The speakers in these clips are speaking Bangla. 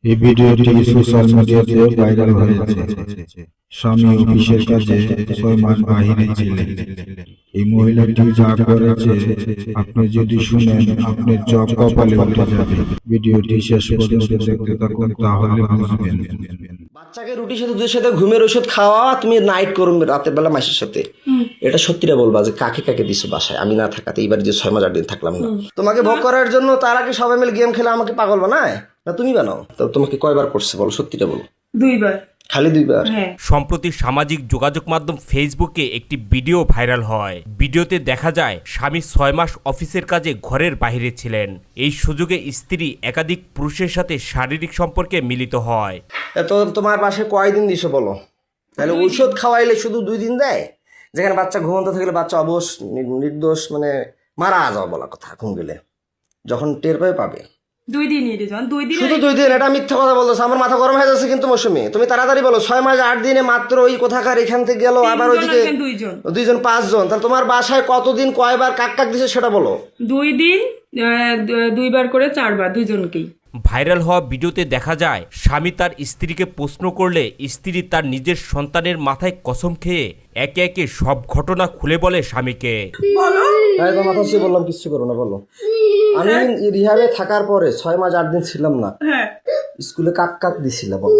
এই ভিডিওটি সোশ্যাল মিডিয়াতে ভাইরাল হয়েছে। স্বামী অফিসের কাজে 6 মাস বাইরে ছিলেন। এই মহিলাটি যা করেছে আপনি যদি শুনেন আপনার চোখ কপালে উঠে যাবে। ভিডিওটি শেষ পর্যন্ত দেখতে থাকুন, তাহলে বুঝবেন। বাচ্চাকে রুটির সাথে দুধের সাথে ঘুমের ওষুধ খাওয়া, তুমি নাইট করো রাতের বেলা মাসের সাথে, এটা সত্যিটা বলবা যে কাকে কাকে দিছো বাসায় আমি না থাকাতে? এইবার যে 6 মাস 8 দিন থাকলাম না, তোমাকে ভোগ করার জন্য তারা কি সবাই মিলে গেম খেলে আমাকে পাগল বানায় না তুমি বানাও? তো তোমাকে কয়বার করছে বলো, সত্যিটা বলো। 2 বার। খালি 2 বার? সম্প্রতি সামাজিক যোগাযোগ মাধ্যম ফেসবুকে একটি ভিডিও ভাইরাল হয়। ভিডিওতে দেখা যায় স্বামী 6 মাস অফিসের কাজে ঘরের বাইরে ছিলেন। এই সুযোগে স্ত্রী একাধিক পুরুষের সাথে শারীরিক সম্পর্কে মিলিত হয়। তো তোমার বাসায় কয়দিন দিছো বলো? তাহলে ঔষধ খাওয়াইলে শুধু 2 দিন দেয়, যেখানে বাচ্চা ঘুমন্ত থাকলে বাচ্চা অবশ নির্দোষ মানে মারা যাওয়া বলা কথা, ঘুম গেলে যখন টের পাবে 2 দিনই রিজন, 2 দিন শুধু 2 দিন। এটা মিথ্যা কথা বলতেছে, আমার মাথা গরম হয়ে যাচ্ছে কিন্তু মৌসুমি। তুমি তাড়াতাড়ি বলো, 6 মাস 8 দিনে মাত্র ওই কোথাকার এখান থেকে গেল, আবার ওইদিকে 2 জন 5 জন। তাহলে তোমার বাসায় কতদিন কয়বার কাক কাক দিছে সেটা বলো। 2 দিন 2 বার করে 4 বার, দুজনকেই। ভাইরাল হওয়া ভিডিওতে দেখা যায় স্বামী তার স্ত্রীকে প্রশ্ন করলে স্ত্রী তার নিজের সন্তানের মাথায় কসম খেয়ে একে একে সব ঘটনা খুলে বলে স্বামীকে। মাথা ছুঁয়ে বললাম কিচ্ছু করো না, বলো। আমি রিহাবে থাকার পরে 6 মাস 8 দিন ছিলাম না, স্কুলে কাক কাক দিছিল বলো।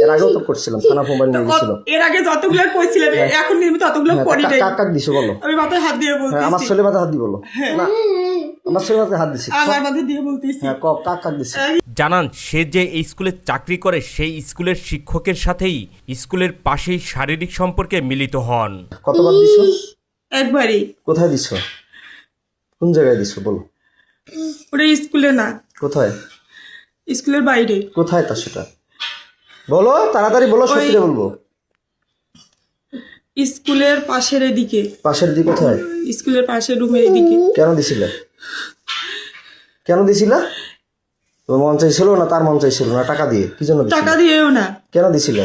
এর আগেও তো করছিলাম, থানা মোবাইল নিয়ে গেছিল। এর আগে যতগুলো কইছিলাম এখন নিয়মিত ততগুলো করি নাই। কাক কাক দিছো বলো। আমি মাথায় হাত দিয়ে বলতেছি। আমার ছেলে মাথায় হাত দি বলো না, আমার ছেলে মাথায় হাত দিছি, আমার মাথায় দিয়ে বলতেছি। হ্যাঁ কাক কাক দিছি। জানান সে যে এই স্কুলে চাকরি করে সেই স্কুলের শিক্ষকের সাথেই স্কুলের পাশেই শারীরিক সম্পর্কে মিলিত হন। কতবার দিছো? একবারই। কোথায় দিছো? কোন জায়গায় দিছো বলো? ওটা স্কুলে না। কোথায়? স্কুলের বাইরে। কোথায় তা সেটা বলো, তাড়াতাড়ি বলো, সত্যিটা বলবো। স্কুলের পাশের এদিকে। পাশের দিকে কোথায়? স্কুলের পাশের রুমের এদিকে। কেন দিছিলে? কেন দিছিলা? তোমার মন চাইছিল না তার মন চাইছিল না? টাকা দিয়ে কি জন্য দিছিলে? টাকা দিয়েও না। কেন দিছিলে?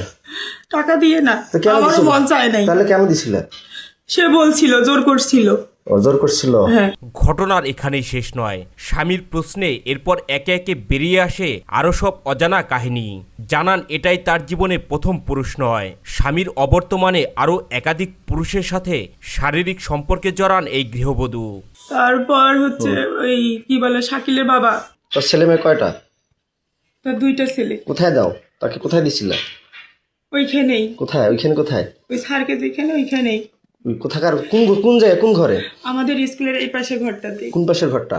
টাকা দিয়ে না, আমারও মন চায় নাই। তাহলে কেন দিছিলে? সে বলছিল, জোর করছিল। জোর করছিল? হ্যাঁ। ঘটনার এখানেই শেষ নয়। স্বামীর প্রশ্নে এরপর একে একে বেরিয়ে আসে আরো সব অজানা কাহিনী। জানান এটাই তার জীবনে প্রথম পুরুষ নয়। স্বামীর অবর্তমানে আরো একাধিক পুরুষের সাথে শারীরিক সম্পর্কে জড়ান এই গৃহবধূ। তারপর হচ্ছে ওই কি বলে শাকিলের বাবা। তোর ছেলে মেয়ে কয়টা? তার 2টা ছেলে। কোথায় দাও তাকে? কোথায় দিছিলে? ওইখানেই। কোথায়? ওইখানে কোথায়? ওই স্যারকে যেখানে ওইখানেই। কোথাকার? কোন জায়গায়? কোন ঘরে? আমাদের স্কুলের এই পাশে ঘরটাতে। কোন পাশের ঘরটা?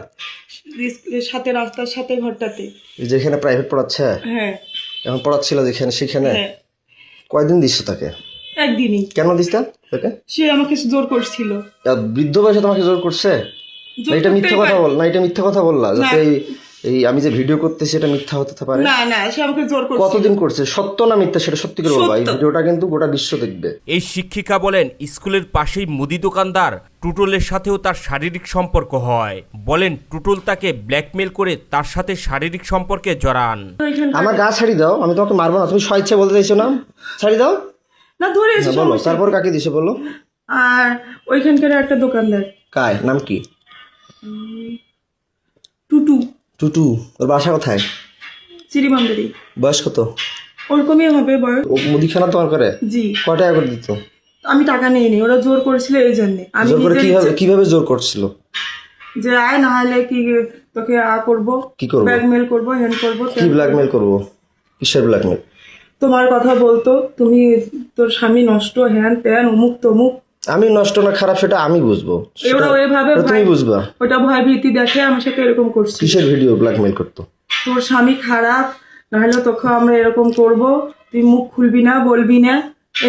স্কুলের সাথে, রাস্তার সাথে ঘরটাতে। যেখানে প্রাইভেট পড়াচ্ছে? হ্যাঁ। এখন পড়াচ্ছিল যেখানে, সেখানে? হ্যাঁ। কয়দিন দিচ্ছ তাকে? একদিনই। কেন দিস তাকে? সে আমাকে জোর করছিল। বৃদ্ধ বয়সে তোমাকে জোর করছে? না এটা মিথ্যা কথা বল, না এটা মিথ্যা কথা বললা যাতে এই আমি যে ভিডিও করতেছি এটা মিথ্যা হতে পারে। না না, সে আমাকে জোর করছে। কতদিন করছে? সত্য না মিথ্যা সেটা সত্যি করে বলবা। এই ভিডিওটা কিন্তু গোটা বিশ্ব দেখবে। এই শিক্ষিকা বলেন স্কুলের পাশেই মুদি দোকানদার টুটুলের সাথেও তার শারীরিক সম্পর্ক হয়। বলেন টুটুল তাকে ব্ল্যাকমেল করে তার সাথে শারীরিক সম্পর্কে জড়ান। আমার গা ছাড়ি দাও, আমি তোমাকে মারবো না। তুমি স্বেচ্ছা বলতে চাইছো না? ছাড়ি দাও না, ধরে এসে বলো। তারপর কাকে দিছো বলো? আর ওইখানকার একটা দোকানদার। কায় নাম কি? টুটু। টুটু। ওর বাসা কোথায়? চিরিমান্দারি। বয়স কত? ওরকমই হবে বয়স। ও মুদিখানা তোমার করে? জি। কয় টাকা করে দিত? আমি টাকা নিইনি, ওরা জোর করেছিল এই জন্য। আমি জোর করে কিভাবে জোর করছিল? যে আয় না হলে কি তোকে করবো, কি করবো, ব্ল্যাকমেল করবো, হ্যান্ড করবো। কি ব্ল্যাকমেল করবো? কিসের ব্ল্যাকমেল? তোমার কথা বলতো, তুমি তোর স্বামী নষ্ট, হ্যান ত্যান, অমুক তমুক। আমি নষ্ট না খারাপ সেটা আমি বুঝবো, ওরা ওইভাবে তুমি বুঝবা। ওটা ভয় ভীতি দেখে আমার সাথে এরকম করছে। কিসের ভিডিও ব্ল্যাকমেল করতো? তোর স্বামী খারাপ, নাহলে তোকে আমরা এরকম করব, তুই মুখ খুলবি না, বলবি না,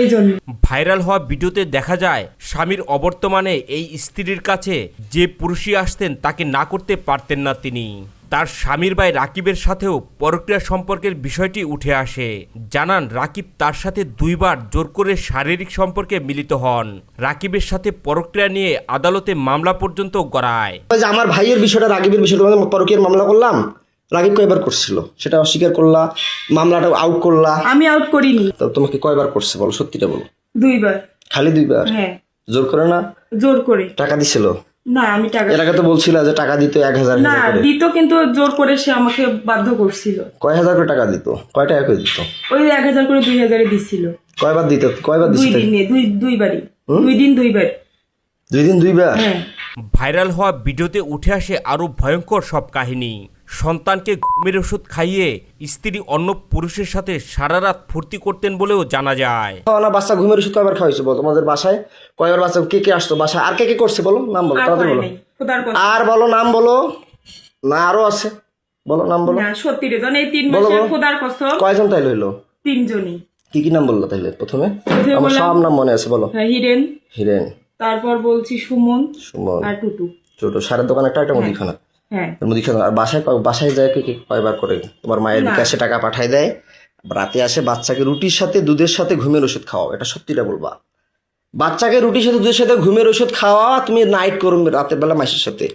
এই জন্য। ভাইরাল হওয়া ভিডিওতে দেখা যায় স্বামীর অবর্তমানে এই স্ত্রীর কাছে যে পুরুষই আসতেন তাকে না করতে পারতেন না তিনি। তার স্বামীর ভাই রাকিবের সাথেও পরক্রিয়া সম্পর্কের বিষয়টি উঠে আসে। জানান রাকিব তার সাথে 2 বার জোর করে শারীরিক সম্পর্কে মিলিত হন। রাকিবের সাথে পরক্রিয়া নিয়ে আদালতে মামলা পর্যন্ত গড়ায়। আমার ভাইয়ের বিষয়টা, রাকিবের বিষয়টা, পরক্রিয়ার মামলা করলাম। রাকিব কয়বার করছিল সেটা অস্বীকার করলা, মামলাটা আউট করলা। আমি আউট করিনি। তো তোমাকে কয়বার করছে বলো, সত্যিটা বলো। 2 বার। খালি 2 বার? হ্যাঁ। জোর করে না? জোর করে। টাকা দিছিল? না আমি টাকা এর আগে তো বলছিলা যে টাকা দিত 1000 না করে। দিত, কিন্তু জোর করে সে আমাকে বাধ্য করছিল। কয় হাজার করে টাকা দিত? কয় টাকা করে দিত? ওই 1000 করে 2000 দিছিল। কয়বার দিত? কয়বার দুই দিত? দিনে দুইবারই, 2 দিন 2 বার। 2 দিন 2 বার? হ্যাঁ। ভাইরাল হওয়া ভিডিওতে উঠে আসে আরও ভয়ঙ্কর সব কাহিনী। সন্তানকে ঘুমের ওষুধ খাইয়ে স্ত্রী অন্য পুরুষের সাথে সারা রাত ফুর্তি করতেন বলেও জানা যায়। না বাচ্চা ঘুমের ওষুধ কয়বার খাওয়াইছো বলো? তোমাদের বাসায় কয়বার বাচ্চা কে কে আসতো বাসায়? আর কে কে করছে বলো? নাম বলো, আর তাড়াতাড়ি করে বলো। নাই, খোদার কথা। আর বলো, নাম বলো। না আরো আছে, বলো নাম বলো। না সত্যি রে জান, এই 3 বলো, মাসে বলো। খোদার কসম কয়জন তাই হইলো? 3 জনই। কি কি নাম বললো তাইলে প্রথমে? প্রথমে আমার বললাম- সব নাম মনে আছে, বলো। হ্যাঁ, হিরেন, হিরেন, তারপর বলছি সুমন সুমন, আর টুটু। ছোট সারের দোকান একটা মুদিখানা। হ্যাঁ। মুদিখানা। আর বাসায় যায় কে কে কয়বার করে? তোমার মায়ের না। বিকাশে টাকা পাঠায় দেয়, রাতে আসে বাচ্চাকে রুটির সাথে দুধের সাথে ঘুমের ওষুধ খাওয়াও। এটা সত্যিটা বলবা। বাচ্চাকে রুটির সাথে দুধের সাথে ঘুমের ওষুধ খাওয়া, তুমি নাইট করো রাতের বেলা মাসের সাথে।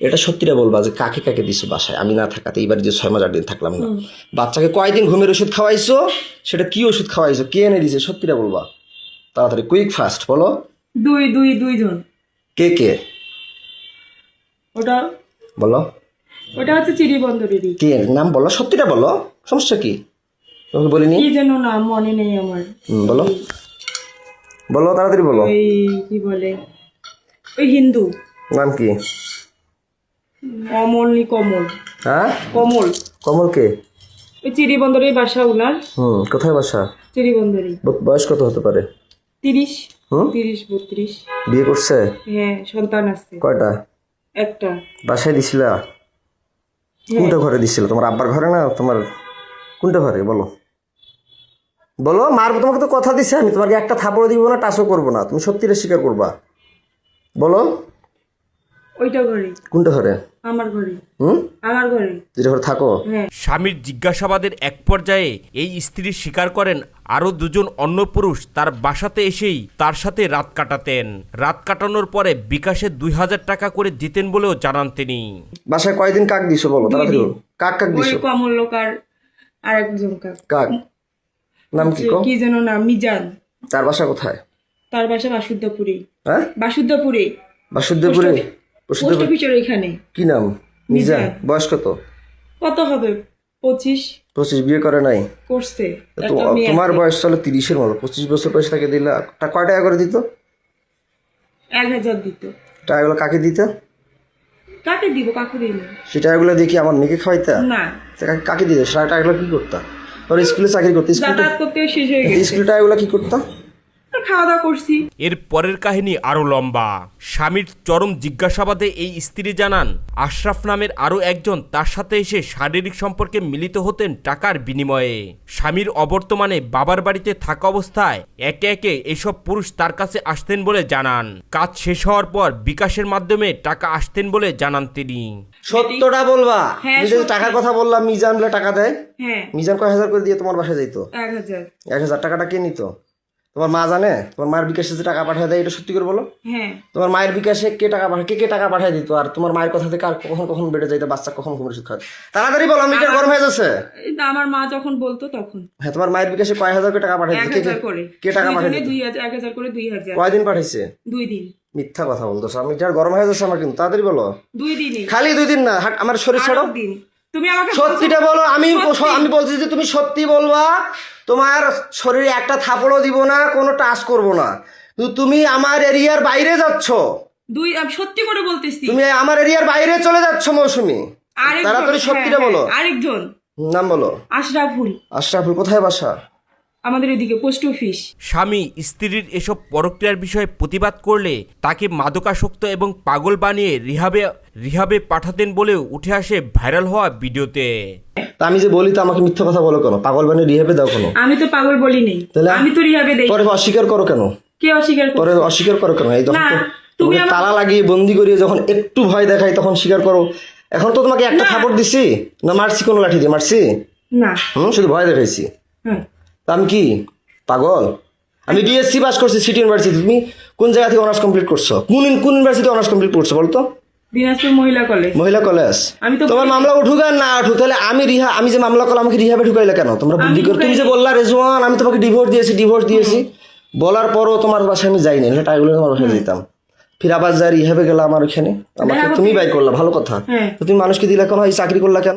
এটা সত্যিটা বলবা যে কাকে কাকে দিছো বাসায় আমি না থাকাতে, এইবার যে 6 মাস 8 দিন থাকলাম না। বাচ্চাকে কয়দিন ঘুমের ওষুধ খাওয়াইছো? সেটা কি ওষুধ খাওয়াইছো? কে এনে দিছে? সত্যিটা বলবা, তাড়াতাড়ি, কুইক ফাস্ট বলো। দুই জন। কে কে ওটা বলো? হচ্ছে চিড়িবন্দরেরই। কে নাম বলো, সত্যিটা বলো, সমস্যা কি? তোমাকে বলিনি? কি যেন নাম মনে নেই আমার। বলো বলো, তাড়াতাড়ি বলো। ওই কি বলে, ওই হিন্দু নাম কি? কমল। হ্যাঁ, কমল। কমল কে? ওই চিড়িবন্দরের বাসা উনার। কোথায় বাসা? চিড়িবন্দরই। বয়স কত হতে পারে? 30 হুম? 32। বিয়ে করছে? হ্যাঁ, সন্তান আছে কয়টা? একটা। বাসায় দিছিলা? কোনটা ঘরে দিছিল? তোমার আব্বার ঘরে না তোমার কোনটা ঘরে বলো? বলো, মারবো তোমাকে তো কথা দিছে আমি, তোমাকে একটা থাপড় দিব না, টাচও করবো না, তুমি সত্যিটা স্বীকার করবা। বলো ওইটা ঘরে। কোনটা ঘরে? আমার ঘরে। হুম? আমার ঘরে। যেটা ঘরে থাকো? হ্যাঁ। স্বামীর জিজ্ঞাসাবাদের এক পর্যায়ে এই স্ত্রী স্বীকার করেন আরও 2 জন অন্য পুরুষ তার বাসাতে এসেই তার সাথে রাত কাটাতেন। রাত কাটানোর পরে বিকাশে 2000 টাকা করে দিতেন বলেও জানান তিনি। বাসায় কয়দিন কাক দিছো বলো, তাড়াতাড়ি বলো। কাক কাক ওই দিছো? কমল লোক আর আরেকজন কাক নাম কি? কি যেন নাম, মিজান। তার বাসা কোথায়? তার বাসা বাসুদেবপুরে। হ্যাঁ, বাসুদেবপুরে। বাসুদেবপুরে। পোস্ট অফিসের ওইখানে। কি নাম? মিজান। বয়স কত? কত হবে? 25 বিয়ে করে নাই? করছে। তো একটা মেয়ে তোমার আছে। বয়স চলে 30-এর মতো, 25 বছর বয়স তাকে দিলা, কয় টাকা করে দিত? 1000 দিত। টাকাগুলো কাকে দিত? কাকে দিব, কাকু দিব সে টাকাগুলো দিয়ে কি আমার মেয়েকে খাওয়াইতা? না। কাকে দিত? সে টাকাগুলো কি করতা? তোর স্কুলে চাকরি করতে, যাতায়াত করতেও শেষ হয়ে গেছে। স্কুলে টাকাগুলো কি করতা? খাওয়া দাওয়া করছি। এর পরের কাহিনী আরও লম্বা। স্বামীর চরম জিজ্ঞাসাবাদে এই স্ত্রী জানান আশরাফ নামের আরও একজন তার সাথে এসে শারীরিক সম্পর্কে মিলিত হতেন টাকার বিনিময়ে। স্বামীর অবর্তমানে বাবার বাড়িতে থাকা অবস্থায় একে একে এসব পুরুষ তার কাছে আসতেন বলে জানান। কাজ শেষ হওয়ার পর বিকাশের মাধ্যমে টাকা আসতেন বলে জানান তিনি। সত্যটা বলবা। হ্যাঁ, তুমি যে সত্যি। টাকার কথা বললাম, মিজান বলে টাকা দেয়। হ্যাঁ, মিজান কয় হাজার করে দিয়ে তোমার বাসায় যাইতো? 1000। 1000 টাকাটা কে নিত? তোমার মা জানে? তোমার মায়ের বিকাশে যে টাকা পাঠায় দেয়, এটা সত্যি করে বলো। হ্যাঁ। তোমার মায়ের বিকাশে কে টাকা পাঠায়, কে টাকা পাঠায় দিত? আর তোমার মায়ের কথা থেকে আর কখন কখন বেড়ে যাইতো বাচ্চা, কখন ঘুমের ওষুধ খাওয়াতে? তাড়াতাড়ি বলো, আমি গরম হয়ে যাচ্ছে। এই তো আমার মা যখন বলতো তখন হ্যাঁ, তোমার মায়ের বিকাশে কয় হাজার করে টাকা পাঠায় দিত? 1000 করে। কে টাকা পাঠায় দিত? 1000 করে 2000। কয়দিন পাঠাইছে? 2 দিন। মিথ্যা কথা বলতেছো, আমি যার গরম হয়ে যাচ্ছে আমার, কিন্তু তাড়াতাড়ি বলো। 2 দিনই। খালি 2 দিন না, হাট আমার শরীর ছাড়ো। দিন। তুমি আমাকে সত্যিটা বলো। আমি বলছি যে তুমি সত্যি বলবা। তোমার শরীরে একটা থাপড়ও দিব না, কোনো টাচ করব না। কিন্তু তুমি আমার এরিয়ার বাইরে যাচ্ছ। আমি সত্যি করে বলতেছি। তুমি আমার এরিয়ার বাইরে চলে যাচ্ছ মৌসুমী। আরেকজন, তাড়াতাড়ি সত্যিটা হ্যাঁ, বলো। আরেকজন নাম বলো। আশরাফুল। আশরাফুল কোথায় বাসা? আমাদের এদিকে পোস্ট অফিস। স্বামী স্ত্রীর এসব পরক্রিয়ার বিষয়ে প্রতিবাদ করলে তাকে মাদকাসক্ত এবং পাগল বানিয়ে রিহাবে পাঠাতেন বলেও উঠে আসে ভাইরাল হওয়া ভিডিওতে। তা আমি যে বলি তো আমাকে মিথ্যা কথা বলো কেন? পাগল বানিয়ে রিহাবে দাও কেন? আমি তো পাগল বলি নেই, তাহলে? আমি তো রিহাবে দেই। পরে অস্বীকার করো কেন? কে অস্বীকার করে? পরে অস্বীকার করো কেন? এই যখন না, তুমি তালা লাগিয়ে বন্দি করিয়ে যখন একটু ভয় দেখাই তখন স্বীকার করো। এখন তো তোমাকে একটা থাপড় দিছি না, মারছি কোনো লাঠি দিয়ে মারছি? না। শুধু ভয় দেখাইছি। হ্যাঁ। তা আমি কি পাগল? আমি বিএসসি পাস করছি সিটি ইউনিভার্সিটি। তুমি কোন জায়গা থেকে অনার্স কমপ্লিট করছো? কোন ইউনিভার্সিটি অনার্স কমপ্লিট করছো বলতো? দিনাজপুর মহিলা কলেজ। মহিলা কলেজ। আমি তো তোমার মামলা উঠুক আর না উঠুক, তাহলে আমি যে মামলা করলাম আমাকে রিহাবে ঢুকাইলে কেন? তোমরা বুদ্ধি করে তুমি যে বললা রেজওয়ান আমি তোমাকে ডিভোর্স দিয়েছি বলার পরও তোমার বাসায় আমি যাইনি, টাইগুলো তোমার বাসায় যেতাম। ফির আবার যা রিহাবে গেলা আমার ওখানে, আমাকে দেখা তুমি করতে বাই করলা, ভালো কথা। হ্যাঁ। তো তুমি মানুষকে দিলে কেন, এই চাকরি করলা কেন?